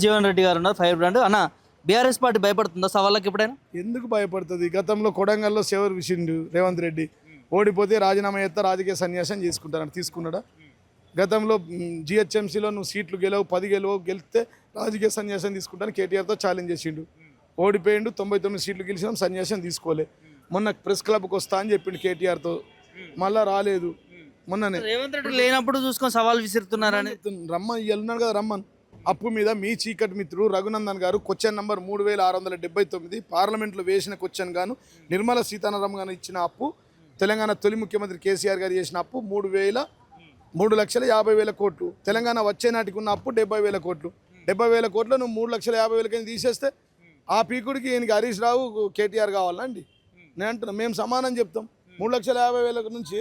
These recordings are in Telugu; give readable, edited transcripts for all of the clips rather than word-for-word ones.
జీవన్ రెడ్డి గారు ఉన్నారు ఫైర్ బ్రాండ్ అన్న. బీఆర్ఎస్ పార్టీ భయపడుతుందా సవాళ్ళకి ఎప్పుడైనా? ఎందుకు భయపడుతుంది? గతంలో కొడంగల్లో సేవలు విషిండు రేవంత్ రెడ్డి. ఓడిపోతే రాజీనామా చేస్తా, రాజకీయ సన్యాసం తీసుకుంటారని తీసుకున్నాడా? గతంలో జిహెచ్ఎంసీలో నువ్వు సీట్లు గెలవు, 10 గెలిస్తే రాజకీయ సన్యాసం తీసుకుంటాను కేటీఆర్తో ఛాలెంజ్ చేసిండు. ఓడిపోయిండు, 99 సీట్లు గెలిచినాం, సన్యాసం తీసుకోలే. మొన్న ప్రెస్ క్లబ్కి వస్తా అని చెప్పిండు కేటీఆర్తో, మళ్ళా రాలేదు. మొన్ననే రేవంత్ రెడ్డి లేనప్పుడు చూసుకొని సవాల్ విసురుతున్నారని. రమ్మని వెళ్ళినాడు కదా, రమ్మని. అప్పు మీద మీ చీకటి మిత్రుడు రఘునందన్ గారు క్వశ్చన్ నంబర్ 3679 పార్లమెంట్లో వేసిన క్వశ్చన్ గాను నిర్మలా సీతారామన్ గారు ఇచ్చిన అప్పు, తెలంగాణ తొలి ముఖ్యమంత్రి కేసీఆర్ గారు చేసిన అప్పు 3,50,000 కోట్లు. తెలంగాణ వచ్చే నాటికి ఉన్న అప్పు 70,000 కోట్లు. 70,000 కోట్లు నువ్వు 3,50,000 తీసేస్తే ఆ పీకుడికి ఈయనకి హరీష్ రావు కేటీఆర్ కావాలా అండి? నేను అంటున్నా, మేము సమానం చెప్తాం. 3,50,000 నుంచి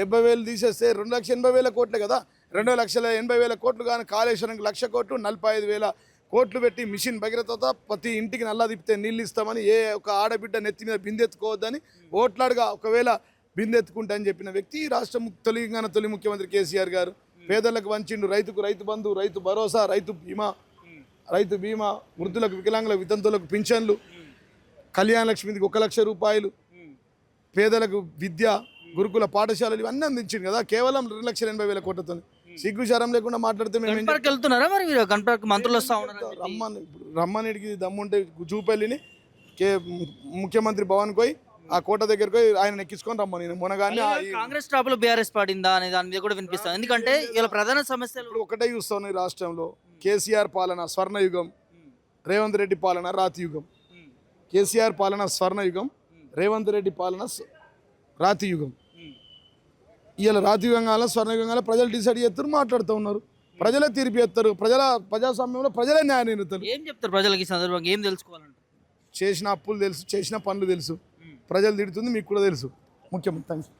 70,000 తీసేస్తే 2,80,000 కోట్లే కదా. 2,80,000 కోట్లు కానీ కాళేశ్వరంకి 1,00,000 కోట్లు, 45,000 కోట్లు పెట్టి మిషన్ భగీరథతో ప్రతి ఇంటికి నల్లా తిప్పితే నీళ్ళు ఇస్తామని, ఏ ఒక ఆడబిడ్డ నెత్తి మీద బిందెత్తుకోవద్దని ఓట్లాడుగా ఒకవేళ బిందెత్తుకుంటా అని చెప్పిన వ్యక్తి రాష్ట్ర తెలంగాణ తొలి ముఖ్యమంత్రి కేసీఆర్ గారు. పేదలకు వంచిండు, రైతుకు రైతు బంధు, రైతు భరోసా, రైతు బీమా, వృద్ధులకు వికలాంగులకు వితంతులకు పింఛన్లు, కళ్యాణ లక్ష్మికి 1,00,000 రూపాయలు, పేదలకు విద్య, గురుకుల పాఠశాలలు ఇవన్నీ అందించింది కదా కేవలం 2,80,000 కోట్లతో. సిగ్గు శరం లేకుండా మాట్లాడితే మేము వెళ్తున్నారా మరి? మీరు కన్పర్క్ మంత్రులు వస్తా ఉన్నారు. రమ్మనిడికి దమ్ముంటే చూపెళ్ళిని ముఖ్యమంత్రి భవన్ పోయి ఆ కోట దగ్గరకు పోయి ఆయన ఎక్కించుకొని రమ్మని. మొనగానే కాంగ్రెస్ టాప్ లో బీఆర్ఎస్ పడిందా అనే దాని మీద కూడా వినిపిస్తాను. ఎందుకంటే ఇలా ప్రధాన సమస్యలు ఒకటే చూస్తాను ఈ రాష్ట్రంలో. కేసీఆర్ పాలన స్వర్ణయుగం, రేవంత్ రెడ్డి పాలన రాతియుగం. కేసీఆర్ పాలన స్వర్ణయుగం, రేవంత్ రెడ్డి పాలన రాతియుగం. ఇలా రాతియుగం కాల స్వర్ణయుగం కాల ప్రజలు డిసైడ్ చేస్తారు, మాట్లాడుతూ ఉన్నారు. ప్రజలే తీర్పు చేస్తారు. ప్రజాస్వామ్యంలో ప్రజలే న్యాయ నిర్ణయిస్తారు. ఏం చెప్తారు ప్రజలకి ఈ సందర్భంగా? ఏం తెలుసుకోవాలంటే చేసిన అప్పులు తెలుసు, చేసిన పనులు తెలుసు, ప్రజలు తిడుతుంది మీకు కూడా తెలుసు. ముఖ్యమంత్రి థ్యాంక్స్.